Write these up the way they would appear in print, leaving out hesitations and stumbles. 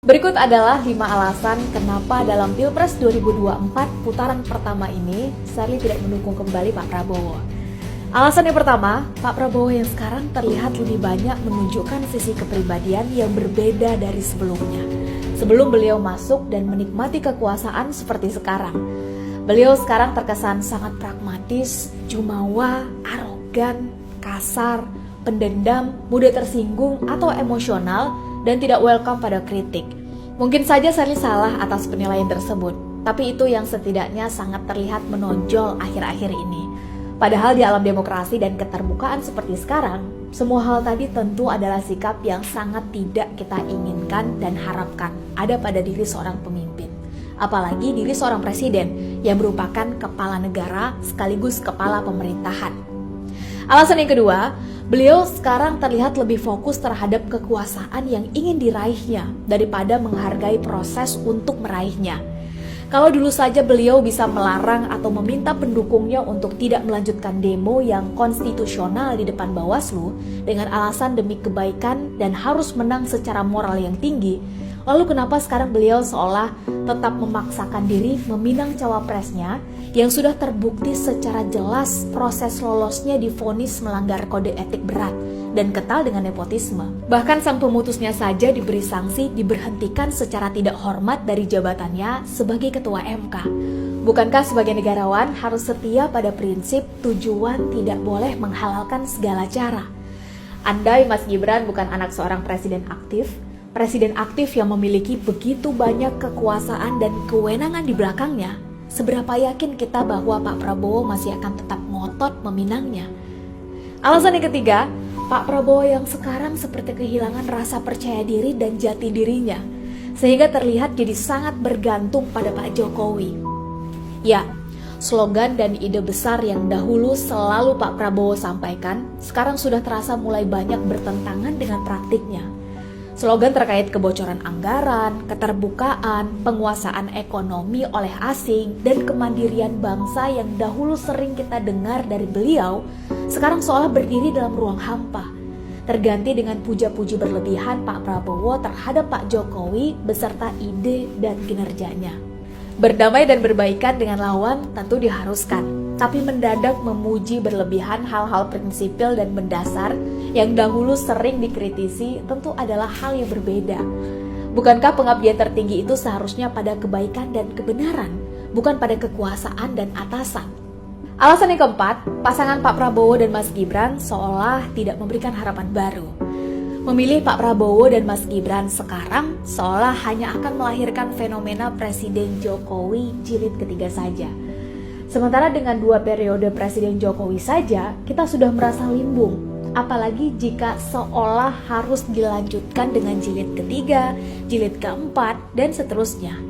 Berikut adalah 5 alasan kenapa dalam Pilpres 2024 putaran pertama ini Sherly tidak mendukung kembali Pak Prabowo. Alasan yang pertama, Pak Prabowo yang sekarang terlihat lebih banyak menunjukkan sisi kepribadian yang berbeda dari sebelumnya. Sebelum beliau masuk dan menikmati kekuasaan seperti sekarang. Beliau sekarang terkesan sangat pragmatis, jumawa, arogan, kasar, pendendam, mudah tersinggung atau emosional, dan tidak welcome pada kritik. Mungkin saja Sherly salah atas penilaian tersebut, tapi itu yang setidaknya sangat terlihat menonjol akhir-akhir ini. Padahal di alam demokrasi dan keterbukaan seperti sekarang, semua hal tadi tentu adalah sikap yang sangat tidak kita inginkan dan harapkan ada pada diri seorang pemimpin. Apalagi diri seorang presiden yang merupakan kepala negara sekaligus kepala pemerintahan. Alasan yang kedua, beliau sekarang terlihat lebih fokus terhadap kekuasaan yang ingin diraihnya daripada menghargai proses untuk meraihnya. Kalau dulu saja beliau bisa melarang atau meminta pendukungnya untuk tidak melanjutkan demo yang konstitusional di depan Bawaslu dengan alasan demi kebaikan dan harus menang secara moral yang tinggi, lalu kenapa sekarang beliau seolah tetap memaksakan diri meminang cawapresnya yang sudah terbukti secara jelas proses lolosnya divonis melanggar kode etik berat dan kental dengan nepotisme. Bahkan sang pemutusnya saja diberi sanksi diberhentikan secara tidak hormat dari jabatannya sebagai ketua MK. Bukankah sebagai negarawan harus setia pada prinsip tujuan tidak boleh menghalalkan segala cara? Andai Mas Gibran bukan anak seorang presiden aktif yang memiliki begitu banyak kekuasaan dan kewenangan di belakangnya, seberapa yakin kita bahwa Pak Prabowo masih akan tetap ngotot meminangnya? Alasan yang ketiga, Pak Prabowo yang sekarang seperti kehilangan rasa percaya diri dan jati dirinya, sehingga terlihat jadi sangat bergantung pada Pak Jokowi. Ya, slogan dan ide besar yang dahulu selalu Pak Prabowo sampaikan, sekarang sudah terasa mulai banyak bertentangan dengan praktiknya. Slogan terkait kebocoran anggaran, keterbukaan, penguasaan ekonomi oleh asing, dan kemandirian bangsa yang dahulu sering kita dengar dari beliau, sekarang seolah berdiri dalam ruang hampa. Terganti dengan puja-puji berlebihan Pak Prabowo terhadap Pak Jokowi beserta ide dan kinerjanya. Berdamai dan berbaikan dengan lawan tentu diharuskan, tapi mendadak memuji berlebihan hal-hal prinsipil dan mendasar yang dahulu sering dikritisi tentu adalah hal yang berbeda. Bukankah pengabdian tertinggi itu seharusnya pada kebaikan dan kebenaran, bukan pada kekuasaan dan atasan? Alasan yang keempat, pasangan Pak Prabowo dan Mas Gibran seolah tidak memberikan harapan baru. Memilih Pak Prabowo dan Mas Gibran sekarang seolah hanya akan melahirkan fenomena Presiden Jokowi jilid ketiga saja. Sementara dengan 2 periode Presiden Jokowi saja, kita sudah merasa limbung. Apalagi jika seolah harus dilanjutkan dengan jilid ketiga, jilid keempat, dan seterusnya.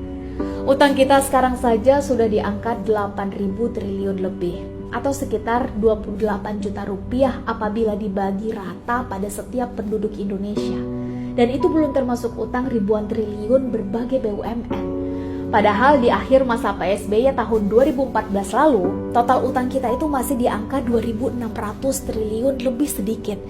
Utang kita sekarang saja sudah di angka 8.000 triliun lebih, atau sekitar 28 juta rupiah apabila dibagi rata pada setiap penduduk Indonesia. Dan itu belum termasuk utang ribuan triliun berbagai BUMN. Padahal di akhir masa PSBY tahun 2014 lalu, total utang kita itu masih di angka 2.600 triliun lebih sedikit.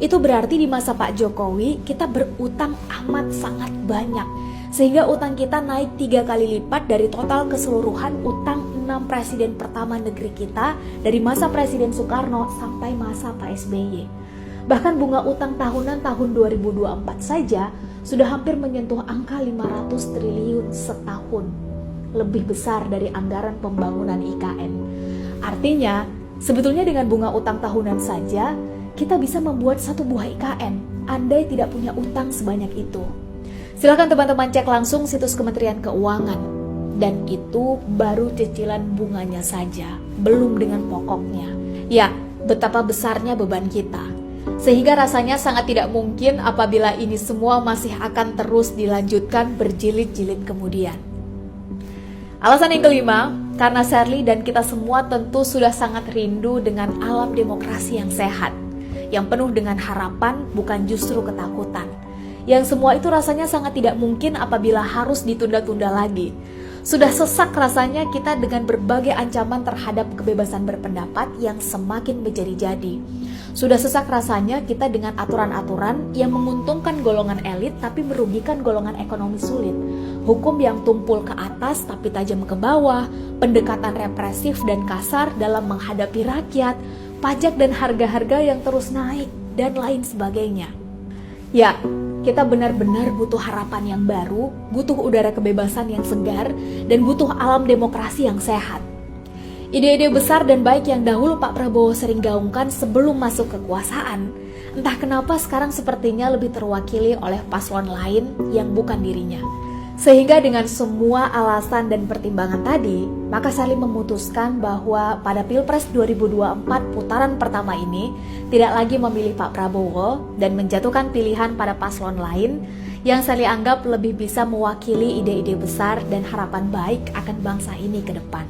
Itu berarti di masa Pak Jokowi kita berutang amat sangat banyak, sehingga utang kita naik 3 kali lipat dari total keseluruhan utang 6 presiden pertama negeri kita dari masa Presiden Soekarno sampai masa Pak SBY. Bahkan bunga utang tahunan tahun 2024 saja sudah hampir menyentuh angka 500 triliun setahun, lebih besar dari anggaran pembangunan IKN. Artinya, sebetulnya dengan bunga utang tahunan saja, kita bisa membuat 1 buah IKN, andai tidak punya utang sebanyak itu. Silakan teman-teman cek langsung situs Kementerian Keuangan. Dan itu baru cicilan bunganya saja, belum dengan pokoknya. Ya, betapa besarnya beban kita. Sehingga rasanya sangat tidak mungkin apabila ini semua masih akan terus dilanjutkan berjilid-jilid kemudian. Alasan yang kelima, karena Sherly dan kita semua tentu sudah sangat rindu dengan alam demokrasi yang sehat, yang penuh dengan harapan bukan justru ketakutan. Yang semua itu rasanya sangat tidak mungkin apabila harus ditunda-tunda lagi. Sudah sesak rasanya kita dengan berbagai ancaman terhadap kebebasan berpendapat yang semakin menjadi-jadi. Sudah sesak rasanya kita dengan aturan-aturan yang menguntungkan golongan elit tapi merugikan golongan ekonomi sulit. Hukum yang tumpul ke atas tapi tajam ke bawah, pendekatan represif dan kasar dalam menghadapi rakyat, pajak dan harga-harga yang terus naik, dan lain sebagainya. Ya, kita benar-benar butuh harapan yang baru, butuh udara kebebasan yang segar, dan butuh alam demokrasi yang sehat. Ide-ide besar dan baik yang dahulu Pak Prabowo sering gaungkan sebelum masuk kekuasaan, entah kenapa sekarang sepertinya lebih terwakili oleh paslon lain yang bukan dirinya. Sehingga dengan semua alasan dan pertimbangan tadi, maka Sally memutuskan bahwa pada Pilpres 2024 putaran pertama ini tidak lagi memilih Pak Prabowo dan menjatuhkan pilihan pada paslon lain yang Sally anggap lebih bisa mewakili ide-ide besar dan harapan baik akan bangsa ini ke depan.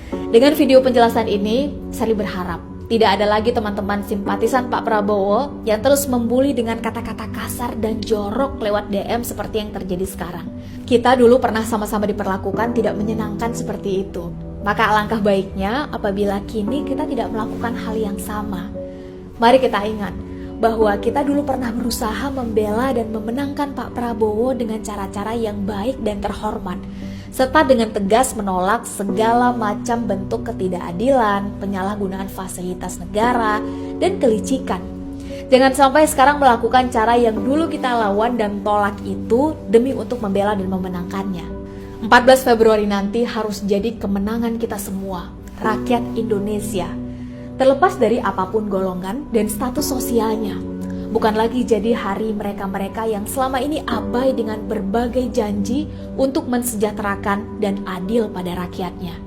Dengan video penjelasan ini, Sally berharap tidak ada lagi teman-teman simpatisan Pak Prabowo yang terus membuli dengan kata-kata kasar dan jorok lewat DM seperti yang terjadi sekarang. Kita dulu pernah sama-sama diperlakukan tidak menyenangkan seperti itu. Maka alangkah baiknya apabila kini kita tidak melakukan hal yang sama. Mari kita ingat bahwa kita dulu pernah berusaha membela dan memenangkan Pak Prabowo dengan cara-cara yang baik dan terhormat, serta dengan tegas menolak segala macam bentuk ketidakadilan, penyalahgunaan fasilitas negara, dan kelicikan. Jangan sampai sekarang melakukan cara yang dulu kita lawan dan tolak itu demi untuk membela dan memenangkannya. 14 Februari nanti harus jadi kemenangan kita semua, rakyat Indonesia. Terlepas dari apapun golongan dan status sosialnya. Bukan lagi jadi hari mereka-mereka yang selama ini abai dengan berbagai janji untuk mensejahterakan dan adil pada rakyatnya.